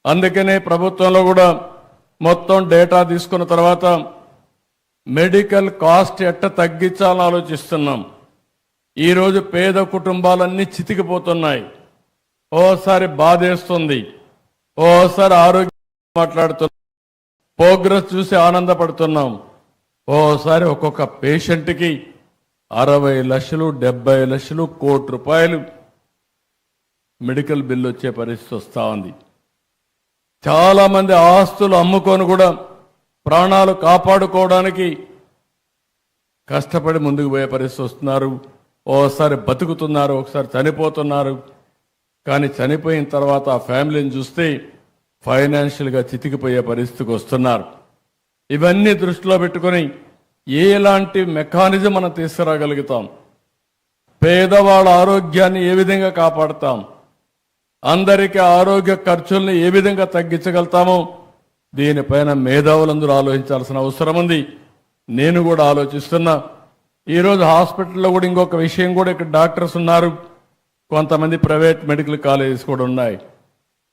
అందుకనే ప్రభుత్వంలో కూడా మొత్తం డేటా తీసుకున్న తర్వాత మెడికల్ కాస్ట్ ఎట్ట తగ్గించాలని ఆలోచిస్తున్నాం. ఈరోజు పేద కుటుంబాలన్నీ చితికిపోతున్నాయి. ఓసారి బాధేస్తుంది, ఓసారి ఆరోగ్యం మాట్లాడుతున్నాం, ప్రోగ్రెస్ చూసి ఆనందపడుతున్నాం. ఓసారి ఒక్కొక్క పేషెంట్కి 60 లక్షలు 70 లక్షలు ₹1,00,00,000 మెడికల్ బిల్లు వచ్చే పరిస్థితి వస్తూ ఉంది. చాలా మంది ఆస్తులు అమ్ముకొని కూడా ప్రాణాలు కాపాడుకోవడానికి కష్టపడి ముందుకు పోయే పరిస్థితి వస్తున్నారు. ఓసారి బతుకుతున్నారు, ఒకసారి చనిపోతున్నారు. కానీ చనిపోయిన తర్వాత ఆ ఫ్యామిలీని చూస్తే ఫైనాన్షియల్గా చితికిపోయే పరిస్థితికి వస్తున్నారు. ఇవన్నీ దృష్టిలో పెట్టుకొని ఎలాంటి మెకానిజం మనం తీసుకురాగలుగుతాం, పేదవాళ్ళ ఆరోగ్యాన్ని ఏ విధంగా కాపాడుతాం, అందరికీ ఆరోగ్య ఖర్చుల్ని ఏ విధంగా తగ్గించగలుగుతామో దీనిపైన మేధావులందరూ ఆలోచించాల్సిన అవసరం ఉంది. నేను కూడా ఆలోచిస్తున్నా. ఈరోజు హాస్పిటల్లో కూడా ఇంకొక విషయం కూడా, ఇక్కడ డాక్టర్స్ ఉన్నారు, కొంతమంది ప్రైవేట్ మెడికల్ కాలేజెస్ కూడా ఉన్నాయి.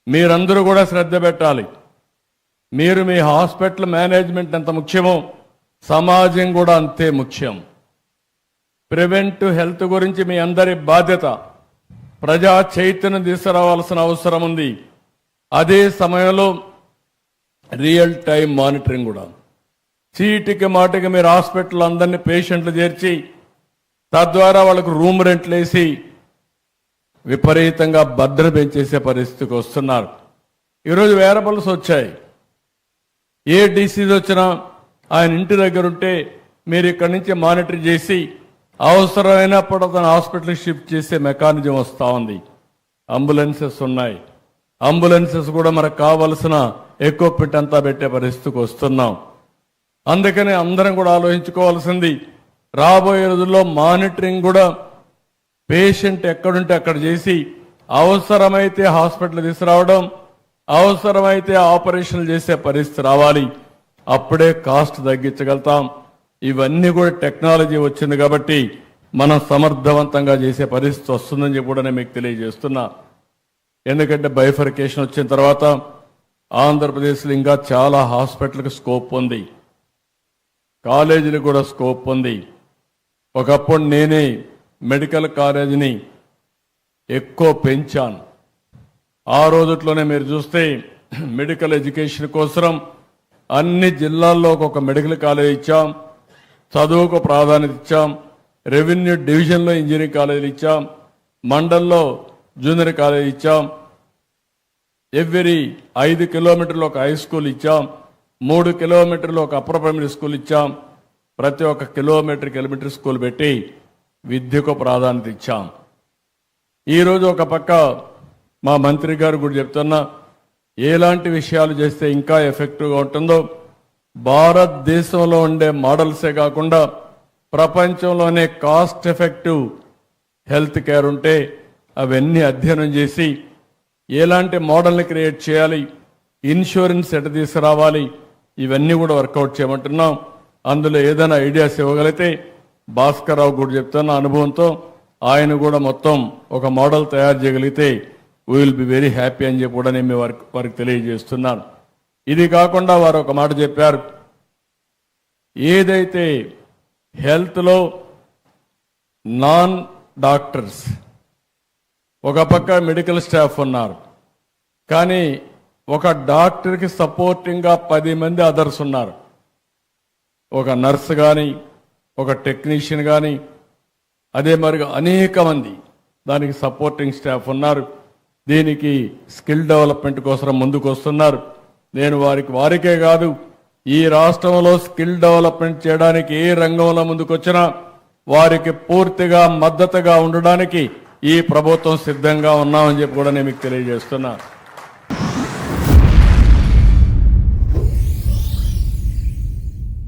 మీరందరూ కూడా శ్రద్ధ పెట్టాలి. మీరు మీ హాస్పిటల్ మేనేజ్మెంట్ ఎంత ముఖ్యమో సమాజం కూడా అంతే ముఖ్యం. ప్రివెంటివ్ హెల్త్ గురించి మీ అందరి బాధ్యత. ప్రజా చైతన్యం తీసుకురావాల్సిన అవసరం ఉంది. అదే సమయంలో రియల్ టైం మానిటరింగ్ కూడా. చీటికి మాటికి మీరు హాస్పిటల్ అందరినీ పేషెంట్లు చేర్చి తద్వారా వాళ్ళకు రూమ్ రెంట్లు వేసి విపరీతంగా భద్రత పెంచేసే పరిస్థితికి వస్తున్నారు. ఈరోజు వేరబుల్స్ వచ్చాయి. ఏ డిసీజ్ వచ్చినా ఆయన ఇంటి దగ్గర ఉంటే మీరు ఇక్కడి నుంచి మానిటర్ చేసి అవసరమైనప్పుడు అతను హాస్పిటల్కి షిఫ్ట్ చేసే మెకానిజం వస్తూ ఉంది. అంబులెన్సెస్ ఉన్నాయి. అంబులెన్సెస్ కూడా మనకు కావలసిన ఎక్విప్మెంట్ అంతా పెట్టే పరిస్థితికి వస్తున్నాం. అందుకని అందరం కూడా ఆలోచించుకోవాల్సింది, రాబోయే రోజుల్లో మానిటరింగ్ కూడా పేషెంట్ ఎక్కడుంటే అక్కడ చేసి అవసరమైతే హాస్పిటల్ తీసుకురావడం, అవసరమైతే ఆపరేషన్లు చేసే పరిస్థితి రావాలి. అప్పుడే కాస్ట్ తగ్గించగలుగుతాం. ఇవన్నీ కూడా టెక్నాలజీ వచ్చింది కాబట్టి మనం సమర్థవంతంగా చేసే పరిస్థితి వస్తుందని చెప్పి కూడా నేను మీకు తెలియజేస్తున్నా. ఎందుకంటే బైఫర్కేషన్ వచ్చిన తర్వాత ఆంధ్రప్రదేశ్లో ఇంకా చాలా హాస్పిటల్కి స్కోప్ ఉంది, కాలేజీలకు కూడా స్కోప్ ఉంది. ఒకప్పుడు నేనే మెడికల్ కాలేజీని ఎక్కువ పెంచాను. ఆ రోజుట్లోనే మీరు చూస్తే మెడికల్ ఎడ్యుకేషన్ కోసం అన్ని జిల్లాల్లో ఒక మెడికల్ కాలేజ్ ఇచ్చాం, చదువుకు ప్రాధాన్యత ఇచ్చాం, రెవెన్యూ డివిజన్లో ఇంజనీరింగ్ కాలేజీలు ఇచ్చాం, మండల్లో జూనియర్ కాలేజ్ ఇచ్చాం, ఎవ్రీ 5 కిలోమీటర్లు ఒక హై స్కూల్ ఇచ్చాం, 3 కిలోమీటర్లు ఒక అప్పర్ ప్రైమరీ స్కూల్ ఇచ్చాం. ప్రతి ఒక్క కిలోమీటర్ స్కూల్ పెట్టి విద్యకు ప్రాధాన్యత ఇచ్చాం. ఈరోజు ఒక పక్క మా మంత్రి గారు కూడా చెప్తున్నా, ఎలాంటి విషయాలు చేస్తే ఇంకా ఎఫెక్టివ్గా ఉంటుందో, భారతదేశంలో ఉండే మోడల్సే కాకుండా ప్రపంచంలోనే కాస్ట్ ఎఫెక్టివ్ హెల్త్ కేర్ ఉంటే అవన్నీ అధ్యయనం చేసి ఎలాంటి మోడల్ని క్రియేట్ చేయాలి, ఇన్సూరెన్స్ ఎట తీసుకురావాలి, ఇవన్నీ కూడా వర్కౌట్ చేయమంటున్నాం. అందులో ఏదైనా ఐడియాస్ ఇవ్వగలిగితే భాస్కర్ రావు కూడా చెప్తున్న అనుభవంతో ఆయన కూడా మొత్తం ఒక మోడల్ తయారు చేయగలిగితే we will be very happy అని చెప్పి కూడా నేను వారికి తెలియజేస్తున్నాను. ఇది కాకుండా వారు ఒక మాట చెప్పారు, ఏదైతే హెల్త్లో నాన్ డాక్టర్స్ ఒక పక్క మెడికల్ స్టాఫ్ ఉన్నారు, కానీ ఒక డాక్టర్కి సపోర్టింగ్గా 10 మంది అదర్స్ ఉన్నారు. ఒక నర్స్ కానీ, ఒక టెక్నీషియన్ కానీ, అదే మరిగా అనేక మంది దానికి సపోర్టింగ్ స్టాఫ్ ఉన్నారు. దీనికి స్కిల్ డెవలప్మెంట్ కోసం ముందుకు వస్తున్నారు. నేను వారికే కాదు, ఈ రాష్ట్రంలో స్కిల్ డెవలప్మెంట్ చేయడానికి ఏ రంగంలో ముందుకు వచ్చినా వారికి పూర్తిగా మద్దతుగా ఉండడానికి ఈ ప్రభుత్వం సిద్ధంగా ఉన్నామని చెప్పి కూడా నేను మీకు తెలియజేస్తున్నా.